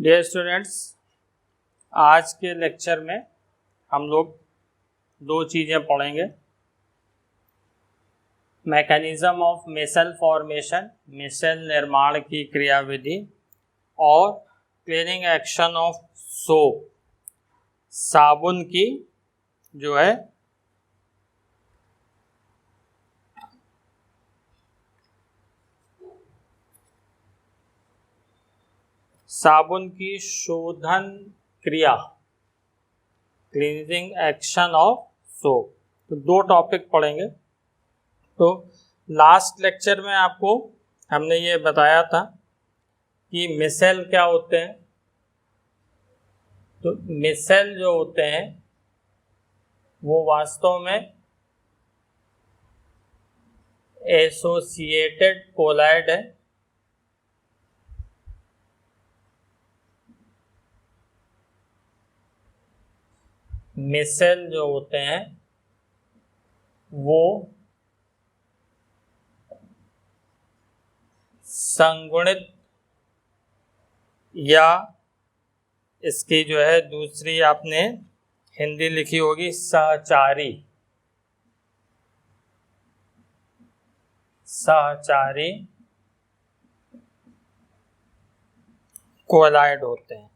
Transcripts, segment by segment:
Dear students, आज के lecture में हम लोग दो चीज़ें पढ़ेंगे। मैकेनिज्म ऑफ मिसल फॉर्मेशन, मिसल निर्माण की क्रियाविधि, और क्लीनिंग एक्शन ऑफ सोप, साबुन की जो है साबुन की शोधन क्रिया, क्लीनिंग एक्शन ऑफ सोप। तो दो टॉपिक पढ़ेंगे। तो लास्ट लेक्चर में आपको हमने ये बताया था कि मिसेल क्या होते हैं। तो मिसेल जो होते हैं वो वास्तव में एसोसिएटेड कोलाइड है। मिसेल जो होते हैं वो संगुणित या इसकी जो है दूसरी आपने हिंदी लिखी होगी सहचारी कोलाइड होते हैं।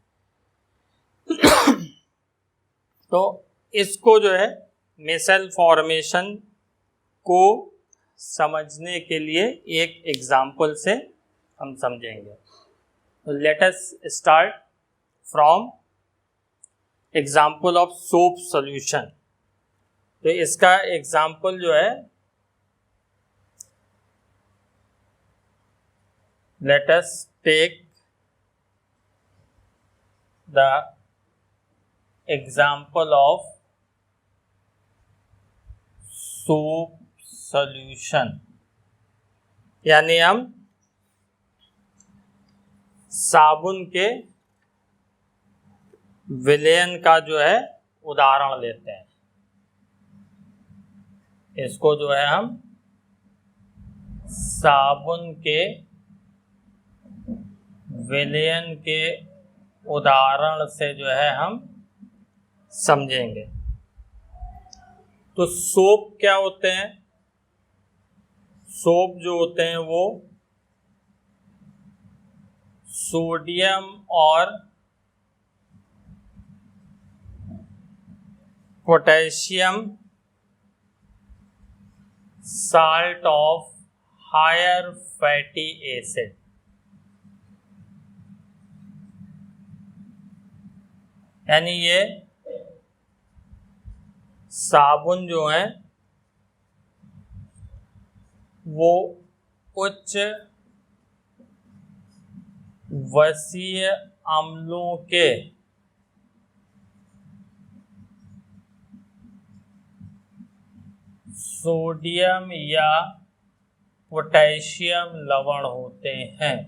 तो इसको जो है मिसेल फॉर्मेशन को समझने के लिए एक एग्जाम्पल से हम समझेंगे। तो let us start from example of soap solution. तो इसका एग्जाम्पल जो है, let us take the example of soap solution, यानी हम साबुन के विलयन का जो है उदाहरण लेते हैं। इसको जो है हम साबुन के विलयन के उदाहरण से जो है हम समझेंगे। तो सोप क्या होते हैं? सोप जो होते हैं वो सोडियम और potassium salt of higher fatty acid, यानी ये साबुन जो है वो उच्च वसीय अम्लों के सोडियम या पोटेशियम लवण होते हैं।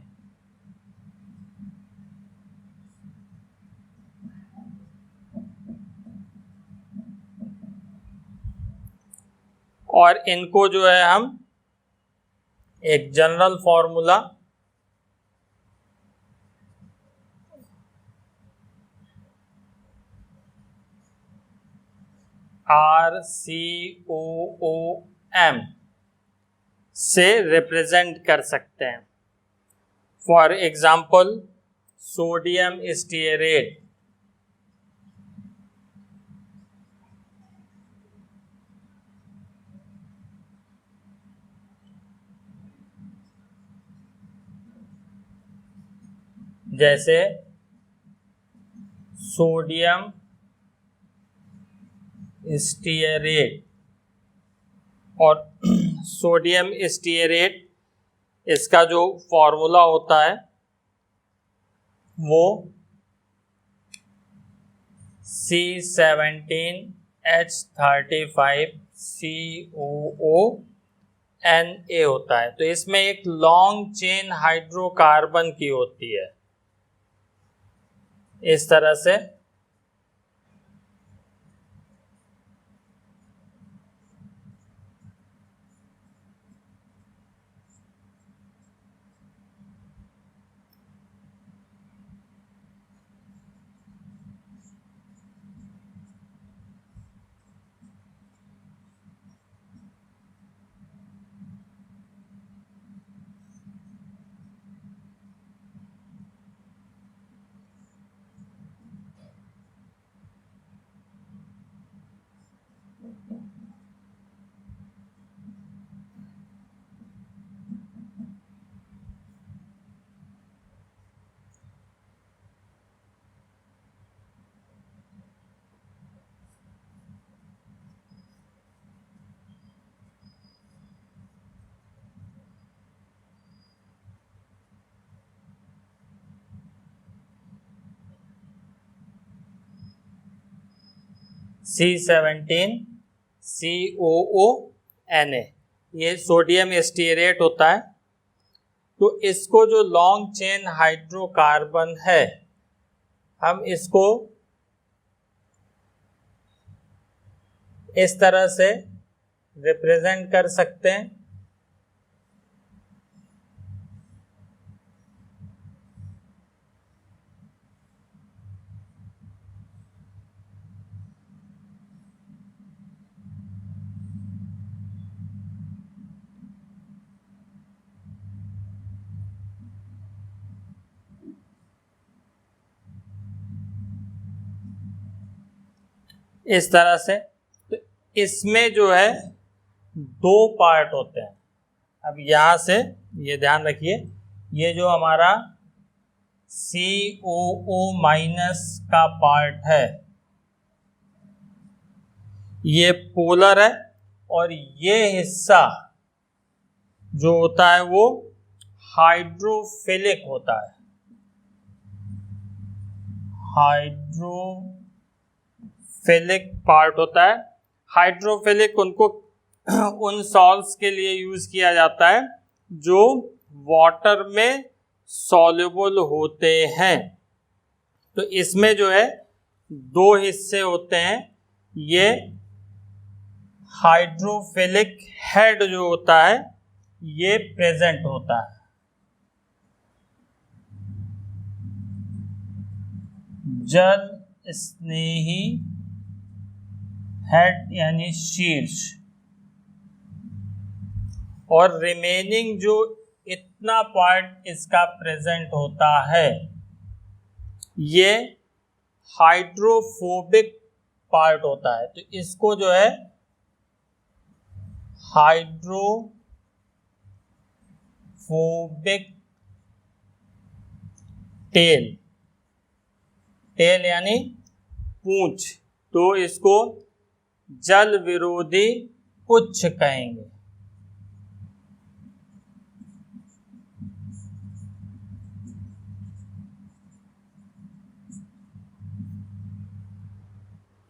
और इनको जो है हम एक जनरल फॉर्मूला RCOOM से रिप्रेजेंट कर सकते हैं। फॉर एग्जाम्पल, सोडियम स्टीयरेट जैसे सोडियम स्टीयरेट और सोडियम स्टीयरेट, इसका जो फॉर्मूला होता है वो C17H35COONA होता है। तो इसमें एक लॉन्ग चेन हाइड्रोकार्बन की होती है इस तरह से। C17COONA, ये सोडियम स्टीरेट होता है। तो इसको जो लॉन्ग चेन हाइड्रोकार्बन है, हम इसको इस तरह से रिप्रेजेंट कर सकते हैं। इस तरह से। तो इसमें जो है दो पार्ट होते हैं। अब यहां से ये ध्यान रखिए, ये जो हमारा COO माइनस का पार्ट है ये पोलर है, और ये हिस्सा जो होता है वो हाइड्रोफिलिक होता है। हाइड्रोफिलिक पार्ट होता है। हाइड्रोफिलिक उनको उन सॉल्ट्स के लिए यूज किया जाता है जो वाटर में सॉल्युबल होते हैं। तो इसमें जो है दो हिस्से होते हैं। ये हाइड्रोफिलिक हेड जो होता है ये प्रेजेंट होता है। जल स्नेही हेड यानी शीर्ष, और रिमेनिंग जो इतना पार्ट इसका प्रेजेंट होता है ये हाइड्रोफोबिक पार्ट होता है। तो इसको जो है हाइड्रोफोबिक टेल यानी पूंछ, तो इसको जल विरोधी पुच्छ कहेंगे।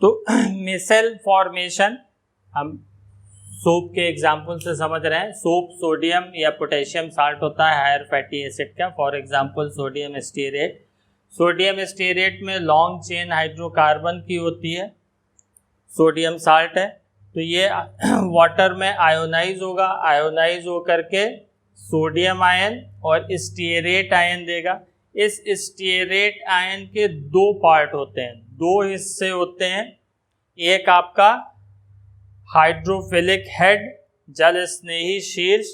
तो मिसेल फॉर्मेशन हम सोप के एग्जाम्पल से समझ रहे हैं। सोप सोडियम या पोटेशियम साल्ट होता है हायर फैटी एसिड का। For example sodium stearate. Sodium stearate में लॉन्ग चेन हाइड्रोकार्बन की होती है, सोडियम साल्ट है। तो ये वाटर में आयोनाइज होगा, आयोनाइज होकर के सोडियम आयन और स्टीरेट आयन देगा। इस स्टीरेट आयन के दो पार्ट होते हैं, दो हिस्से होते हैं। एक आपका हाइड्रोफिलिक हेड जल स्नेही शीर्ष,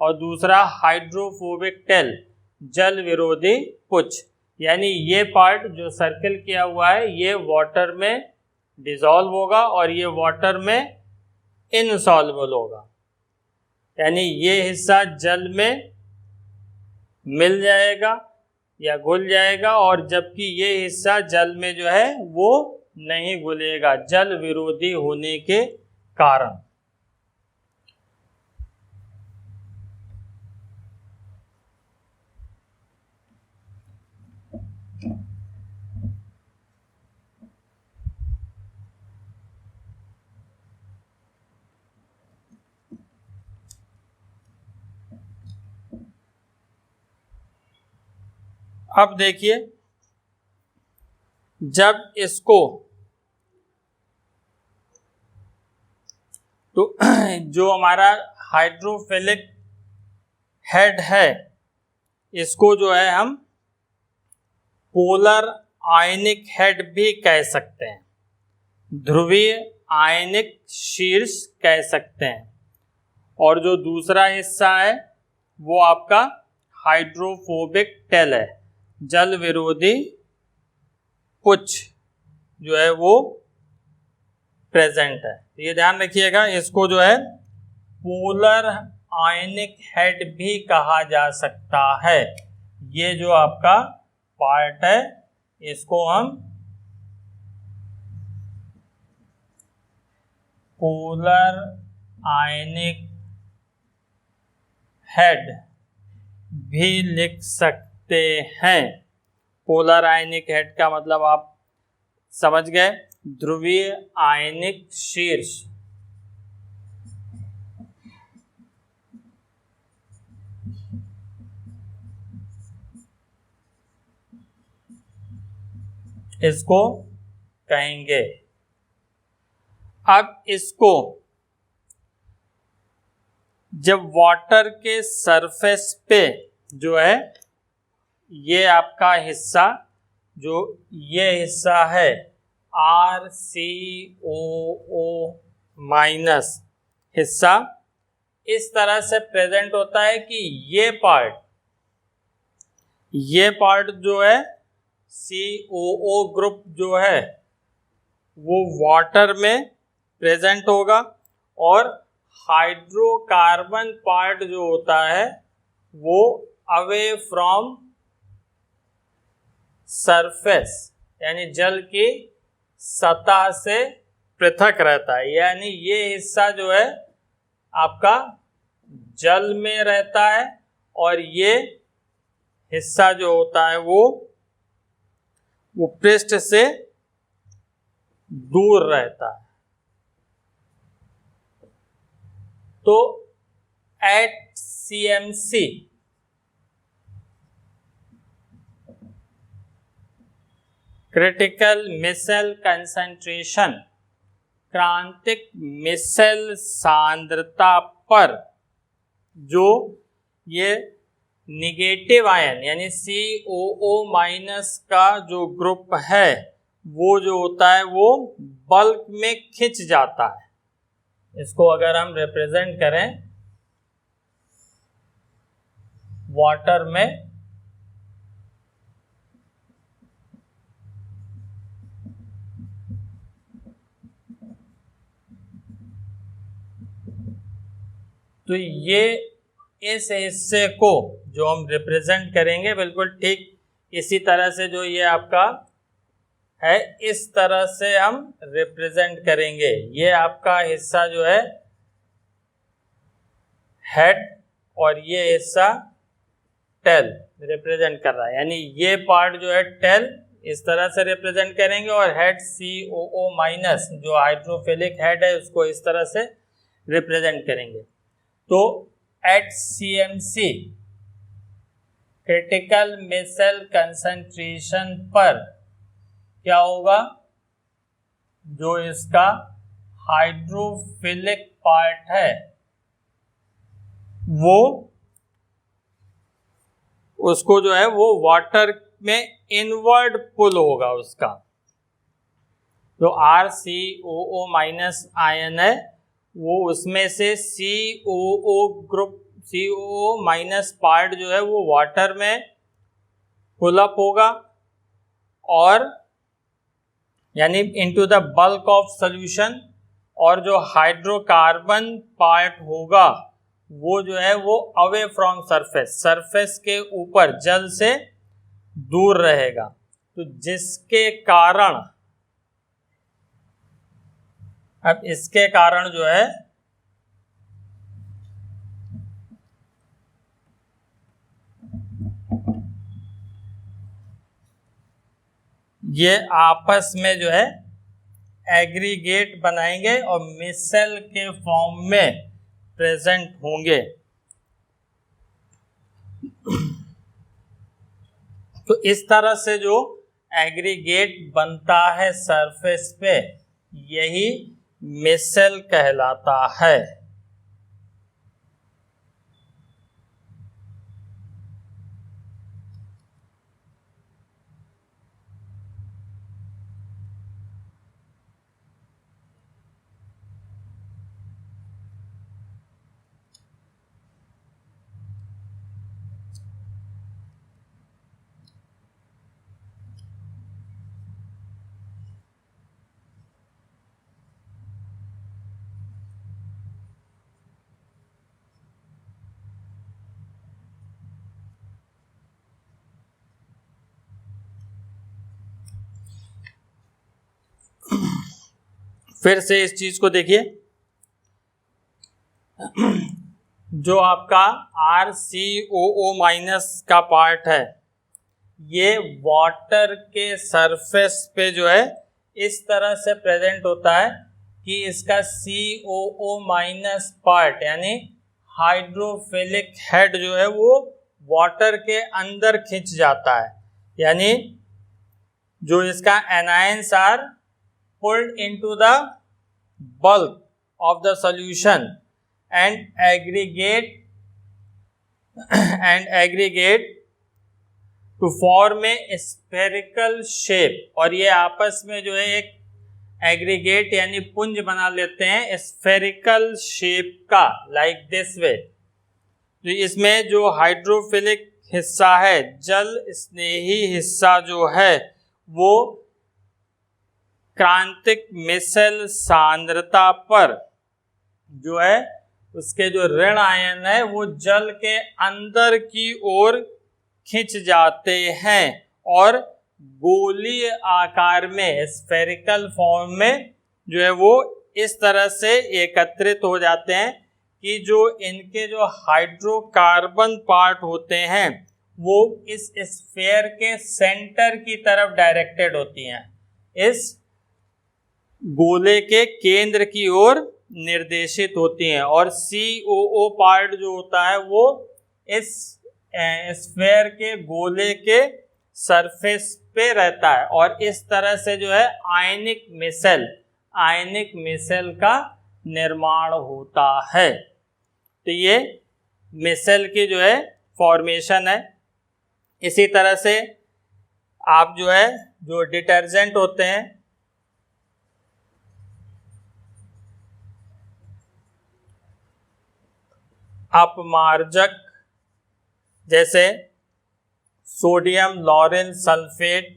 और दूसरा हाइड्रोफोबिक टेल जल विरोधी पुच्छ। यानी ये पार्ट जो सर्किल किया हुआ है ये वाटर में डिसॉल्व होगा और ये वाटर में इनसॉल्युबल होगा। यानी ये हिस्सा जल में मिल जाएगा या घुल जाएगा, और जबकि ये हिस्सा जल में जो है वो नहीं घुलेगा जल विरोधी होने के कारण। अब देखिए, जब इसको तो जो हमारा हाइड्रोफिलिक हेड है इसको जो है हम पोलर आयनिक हेड भी कह सकते हैं, ध्रुवीय आयनिक शीर्ष कह सकते हैं। और जो दूसरा हिस्सा है वो आपका हाइड्रोफोबिक टेल है, जल विरोधी पुच्छ जो है वो प्रेजेंट है। ये ध्यान रखिएगा, इसको जो है पोलर आयनिक हेड भी कहा जा सकता है। ये जो आपका पार्ट है इसको हम पोलर आयनिक हेड भी लिख सकते हैं। पोलर आयनिक हेड का मतलब आप समझ गए। ध्रुवीय आयनिक शीर्ष इसको कहेंगे। अब इसको जब वाटर के सरफेस पे जो है ये आपका हिस्सा, जो ये हिस्सा है RCOO- हिस्सा इस तरह से प्रेजेंट होता है कि ये पार्ट जो है COO ग्रुप जो है वो वाटर में प्रेजेंट होगा, और हाइड्रोकार्बन पार्ट जो होता है वो अवे फ्रॉम सरफेस यानी जल की सतह से पृथक रहता है। यानी ये हिस्सा जो है आपका जल में रहता है और ये हिस्सा जो होता है वो पृष्ठ से दूर रहता है। तो at CMC critical micelle concentration, क्रांतिक मिसेल सांद्रता पर जो ये निगेटिव आयन यानी COO- का जो ग्रुप है वो जो होता है वो बल्क में खिंच जाता है। इसको अगर हम रिप्रेजेंट करें वाटर में, तो ये इस हिस्से को जो हम रिप्रेजेंट करेंगे बिल्कुल ठीक इसी तरह से, जो ये आपका है इस तरह से हम रिप्रेजेंट करेंगे। ये आपका हिस्सा जो है हेड और ये हिस्सा टेल रिप्रेजेंट कर रहा है, यानी ये पार्ट जो है टेल इस तरह से रिप्रेजेंट करेंगे और हेड COO- जो हाइड्रोफिलिक हेड है उसको इस तरह से रिप्रेजेंट करेंगे। तो at CMC critical micelle concentration पर क्या होगा, जो इसका हाइड्रोफिलिक पार्ट है वो उसको जो है वो वाटर में इनवर्ड पुल होगा। उसका जो RCOO- आयन है वो उसमें से COO ग्रुप COO- पार्ट जो है वो वाटर में पुल अप होगा और यानी into the bulk of solution, और जो हाइड्रोकार्बन पार्ट होगा वो जो है वो अवे फ्रॉम सरफेस के ऊपर जल से दूर रहेगा। तो जिसके कारण अब इसके कारण जो है ये आपस में जो है एग्रीगेट बनाएंगे और मिसेल के फॉर्म में प्रेजेंट होंगे। तो इस तरह से जो एग्रीगेट बनता है सरफेस पे यही मिसेल कहलाता है। फिर से इस चीज को देखिए, जो आपका RCOO- का पार्ट है ये वाटर के सरफेस पे जो है इस तरह से प्रेजेंट होता है कि इसका COO माइनस पार्ट यानी हाइड्रोफिलिक हेड जो है वो वाटर के अंदर खिंच जाता है, यानी जो इसका anions are pulled into the bulk of the solution and aggregate to form a spherical shape, और ये आपस में जो है एक एग्रीगेट यानी पुंज बना लेते हैं स्फेरिकल शेप का, लाइक दिस वे। तो इसमें जो हाइड्रोफिलिक हिस्सा है, जल स्नेही हिस्सा जो है वो क्रांतिक मिसल सांद्रता पर जो है उसके जो ऋण आयन है वो जल के अंदर की ओर खिंच जाते हैं और गोलीय आकार में स्फेरिकल फॉर्म में जो है वो इस तरह से एकत्रित हो जाते हैं कि जो इनके जो हाइड्रोकार्बन पार्ट होते हैं वो इस स्फीयर के सेंटर की तरफ डायरेक्टेड होती हैं, इस गोले के केंद्र की ओर निर्देशित होती हैं, और COO पार्ट जो होता है वो इस स्फीयर के गोले के सरफेस पे रहता है, और इस तरह से जो है आयनिक मिसेल का निर्माण होता है। तो ये मिसेल की जो है फॉर्मेशन है। इसी तरह से आप जो है जो डिटर्जेंट होते हैं, अपमार्जक जैसे सोडियम लॉरेल सल्फेट,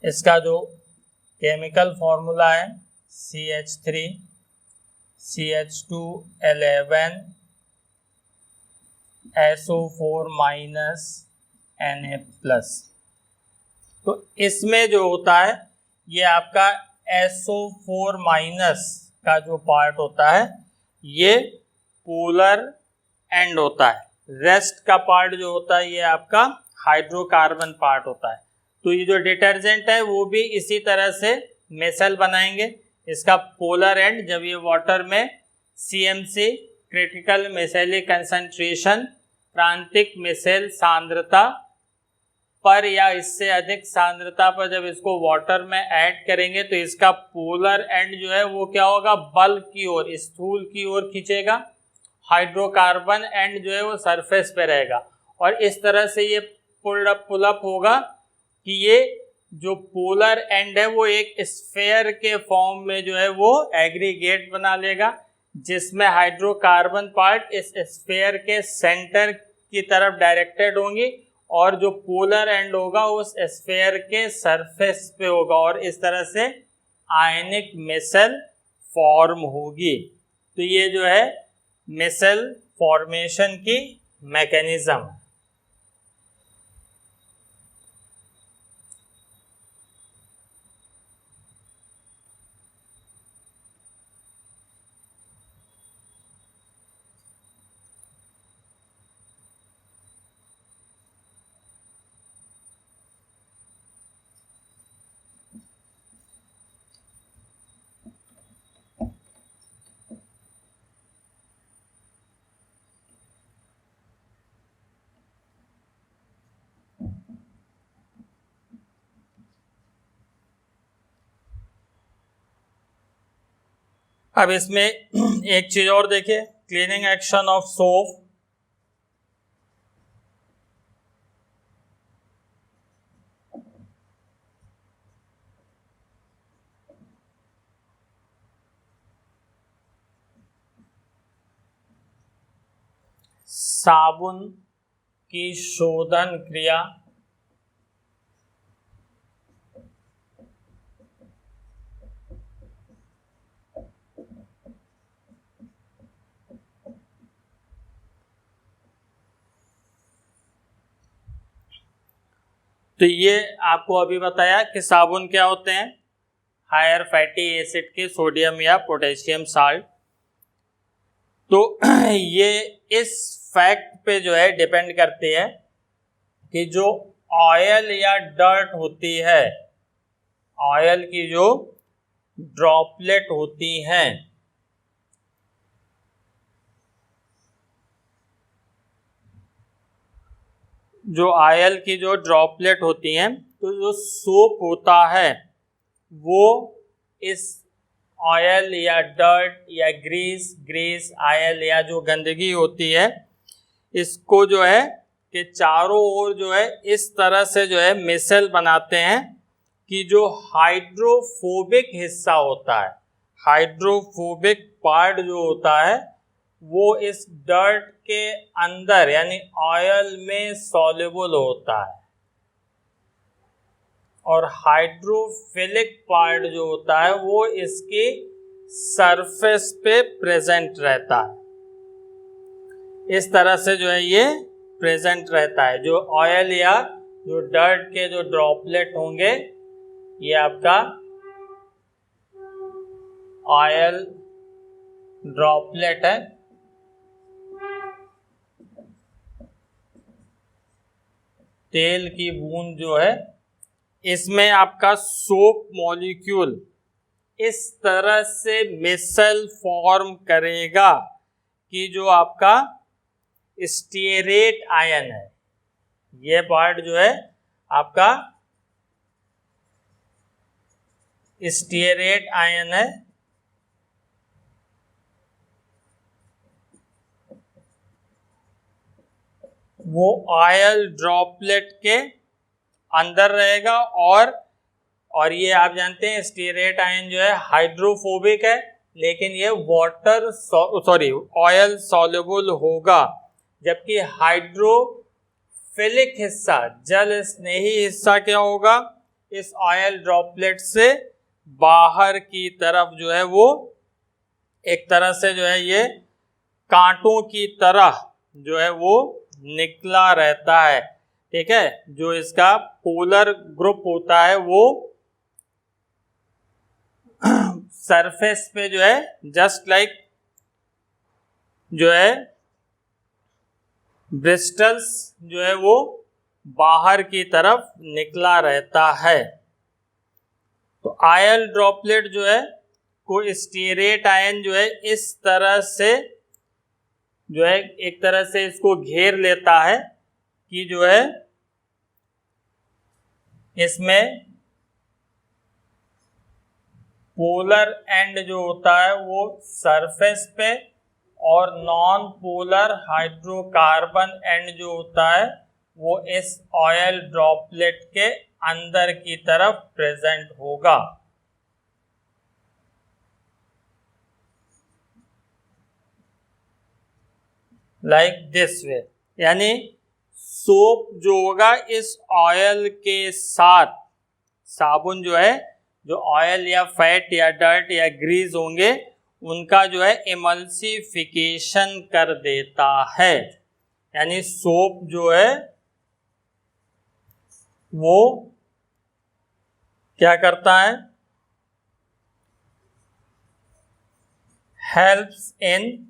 इसका जो केमिकल फॉर्मूला है CH3 CH211 SO4 minus Na+। तो इसमें जो होता है ये आपका SO4 माइनस का जो पार्ट होता है ये पोलर एंड होता है, रेस्ट का पार्ट जो होता है ये आपका हाइड्रोकार्बन पार्ट होता है। तो ये जो डिटर्जेंट है वो भी इसी तरह से मिसेल बनाएंगे। इसका पोलर एंड जब ये वाटर में CMC क्रिटिकल मिसेलिक कंसंट्रेशन क्रांतिक मिसेल सांद्रता पर या इससे अधिक सांद्रता पर जब इसको वाटर में ऐड करेंगे तो इसका पोलर एंड जो है वो क्या होगा, बल्क की ओर, स्थूल की ओर खींचेगा, हाइड्रोकार्बन एंड जो है वो सरफेस पे रहेगा, और इस तरह से ये पुल अप होगा कि ये जो पोलर एंड है वो एक स्फीयर के फॉर्म में जो है वो एग्रीगेट बना लेगा, जिसमें हाइड्रोकार्बन पार्ट इस स्फीयर के सेंटर की तरफ डायरेक्टेड होंगी और जो पोलर एंड होगा उस स्फीयर के सरफेस पे होगा, और इस तरह से आयनिक मिसेल फॉर्म होगी। तो ये जो है मिसेल फॉर्मेशन की मैकेनिज्म। अब इसमें एक चीज और देखिए, क्लीनिंग एक्शन ऑफ सोप। साबुन की शोधन क्रिया तो ये आपको अभी बताया कि साबुन क्या होते हैं, हायर फैटी एसिड के सोडियम या पोटेशियम साल्ट। तो ये इस फैक्ट पे जो है डिपेंड करती है कि जो ऑयल या डर्ट होती है, ऑयल की जो ड्रॉपलेट होती हैं, जो ऑयल की जो ड्रॉपलेट होती हैं, तो जो सोप होता है वो इस ऑयल या डर्ट या ग्रीस ऑयल या जो गंदगी होती है, इसको जो है कि चारों ओर जो है इस तरह से जो है मिसल बनाते हैं कि जो हाइड्रोफोबिक हिस्सा होता है, हाइड्रोफोबिक पार्ट जो होता है वो इस डर्ट के अंदर यानी ऑयल में सॉल्युबल होता है, और हाइड्रोफिलिक पार्ट जो होता है वो इसकी सरफेस पे प्रेजेंट रहता है। इस तरह से जो है ये प्रेजेंट रहता है। जो ऑयल या जो डर्ट के जो ड्रॉपलेट होंगे, ये आपका ऑयल ड्रॉपलेट है, तेल की बूंद जो है, इसमें आपका सोप मॉलिक्यूल इस तरह से मिसल फॉर्म करेगा कि जो आपका स्टीयरेट आयन है, ये पार्ट जो है आपका स्टीयरेट आयन है, वो ऑयल ड्रॉपलेट के अंदर रहेगा। और ये आप जानते हैं स्टीयरेट आयन जो है हाइड्रोफोबिक है, लेकिन ये ऑयल सॉल्युबल होगा, जबकि हाइड्रोफिलिक हिस्सा, जल स्नेही हिस्सा क्या होगा, इस ऑयल ड्रॉपलेट से बाहर की तरफ जो है वो एक तरह से जो है ये कांटों की तरह जो है वो निकला रहता है। ठीक है, जो इसका पोलर ग्रुप होता है वो सरफेस पे जो है जस्ट लाइक जो है ब्रिस्टल्स जो है वो बाहर की तरफ निकला रहता है। तो ऑयल ड्रॉपलेट जो है को स्टीयरेट आयन जो है इस तरह से जो है एक तरह से इसको घेर लेता है कि जो है इसमें पोलर एंड जो होता है वो सरफेस पे और नॉन पोलर हाइड्रोकार्बन एंड जो होता है वो इस ऑयल ड्रॉपलेट के अंदर की तरफ प्रेजेंट होगा। लाइक दिस वे, यानी सोप जो होगा इस ऑयल के साथ, साबुन जो है जो ऑयल या फैट या डर्ट या ग्रीस होंगे उनका जो है इमल्सिफिकेशन कर देता है। यानी सोप जो है वो क्या करता है, हेल्प्स इन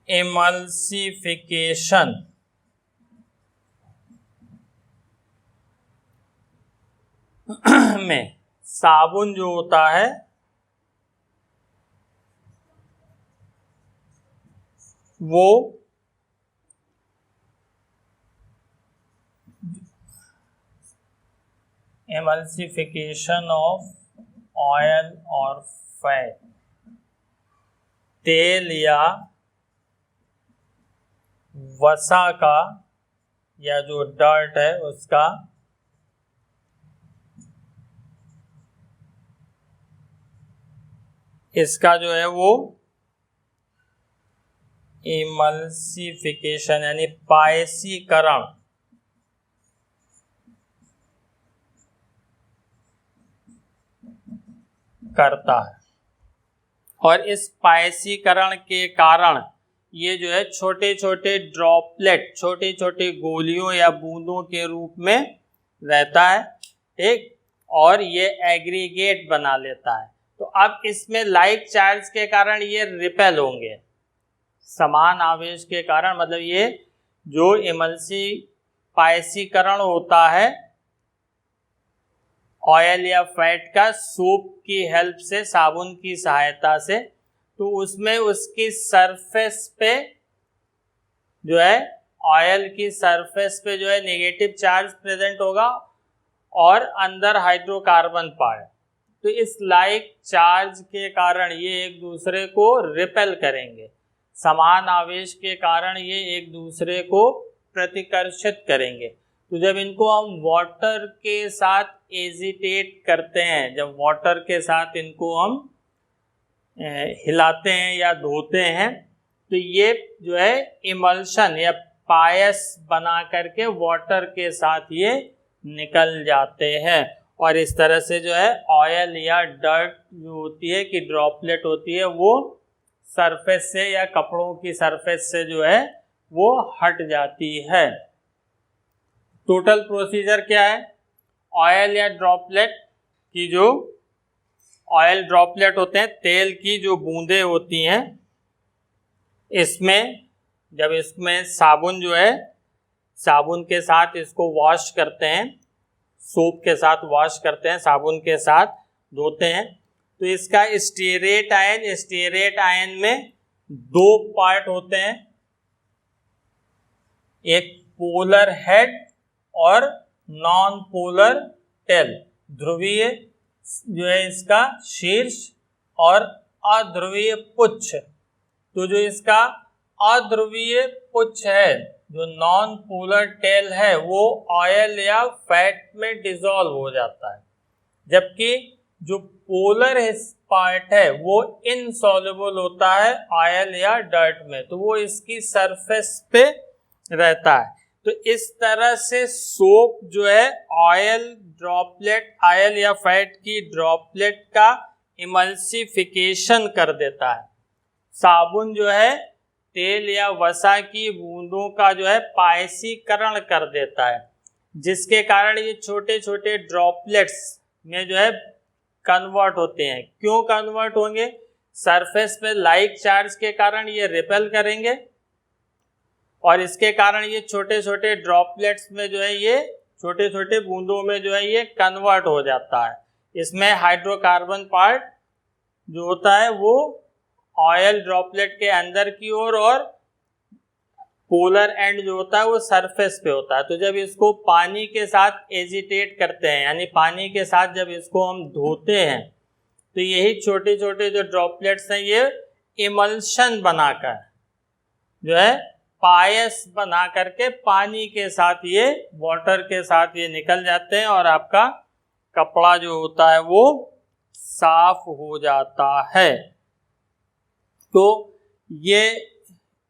इमल्सिफिकेशन में साबुन जो होता है वो इमल्सिफिकेशन ऑफ ऑयल और फैट, तेल या वसा का या जो डर्ट है उसका इसका जो है वो इमल्सिफिकेशन यानी पायसीकरण करता है। और इस पायसीकरण के कारण ये जो है छोटे छोटे ड्रॉपलेट, छोटी छोटी गोलियों या बूंदों के रूप में रहता है, ठीक, और ये एग्रीगेट बना लेता है। तो अब इसमें लाइक चार्ज के कारण ये रिपेल होंगे, समान आवेश के कारण, मतलब ये जो इमल्सिफाइसीकरण होता है ऑयल या फैट का सोप की हेल्प से, साबुन की सहायता से, तो उसमें उसकी सरफेस पे जो है, ऑयल की सरफेस पे जो है नेगेटिव चार्ज प्रेजेंट होगा और अंदर हाइड्रोकार्बन पार्ट। तो इस लाइक चार्ज के कारण ये एक दूसरे को रिपेल करेंगे, समान आवेश के कारण ये एक दूसरे को प्रतिकर्षित करेंगे। तो जब इनको हम वाटर के साथ एजिटेट करते हैं, जब वाटर के साथ इनको हम हिलाते हैं या धोते हैं, तो ये जो है इमल्शन या पायस बना करके वाटर के साथ ये निकल जाते हैं, और इस तरह से जो है ऑयल या डर्ट जो होती है कि ड्रॉपलेट होती है वो सरफेस से या कपड़ों की सरफेस से जो है वो हट जाती है। टोटल प्रोसीजर क्या है? ऑयल या ड्रॉपलेट की जो ऑयल ड्रॉपलेट होते हैं, तेल की जो बूंदें होती हैं, इसमें जब इसमें साबुन जो है, साबुन के साथ इसको वॉश करते हैं, सोप के साथ वॉश करते हैं, साबुन के साथ धोते हैं, तो इसका स्टीरेट आयन में दो पार्ट होते हैं, एक पोलर हेड और नॉन पोलर टेल, ध्रुवीय जो है इसका शीर्ष और अध्रुवीय पुच्छ। तो जो इसका अध्रुवीय पुच्छ है, जो नॉन पोलर टेल है, वो ऑयल या फैट में डिसॉल्व हो जाता है, जबकि जो पोलर पार्ट है वो इनसॉल्युबल होता है ऑयल या डर्ट में, तो वो इसकी सरफेस पे रहता है। तो इस तरह से सोप जो है ऑयल या फैट की ड्रॉपलेट का इमल्सिफिकेशन कर देता है। साबुन जो है तेल या वसा की बूंदों का जो है पायसीकरण कर देता है, जिसके कारण ये छोटे छोटे ड्रॉपलेट्स में जो है कन्वर्ट होते हैं। क्यों कन्वर्ट होंगे? सरफेस पे लाइक चार्ज के कारण ये रिपेल करेंगे, और इसके कारण ये छोटे छोटे ड्रॉपलेट्स में जो है, ये छोटे छोटे बूंदों में जो है ये कन्वर्ट हो जाता है। इसमें हाइड्रोकार्बन पार्ट जो होता है वो ऑयल ड्रॉपलेट के अंदर की ओर, और पोलर एंड जो होता है वो सरफेस पे होता है। तो जब इसको पानी के साथ एजिटेट करते हैं, यानी पानी के साथ जब इसको हम धोते हैं, तो यही छोटे छोटे जो ड्रॉपलेट्स हैं ये इमल्शन बनाकर जो है पायस बना करके पानी के साथ, ये वाटर के साथ ये निकल जाते हैं, और आपका कपड़ा जो होता है वो साफ हो जाता है। तो ये,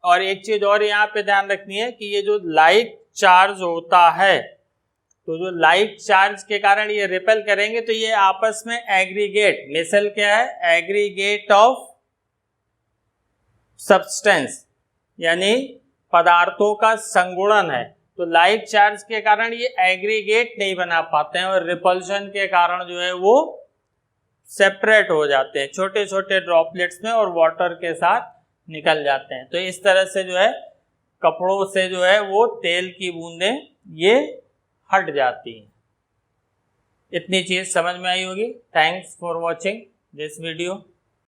और एक चीज और यहाँ पे ध्यान रखनी है कि ये जो लाइक चार्ज होता है, तो जो लाइक चार्ज के कारण ये रिपेल करेंगे, तो ये आपस में एग्रीगेट, मिसल क्या है? एग्रीगेट ऑफ सब्सटेंस, यानी पदार्थों का संगुणन है। तो लाइक चार्ज के कारण ये एग्रीगेट नहीं बना पाते हैं, और रिपल्शन के कारण जो है वो सेपरेट हो जाते हैं छोटे छोटे ड्रॉपलेट्स में, और वाटर के साथ निकल जाते हैं। तो इस तरह से जो है कपड़ों से जो है वो तेल की बूंदें ये हट जाती हैं। इतनी चीज समझ में आई होगी। Thanks for watching this video.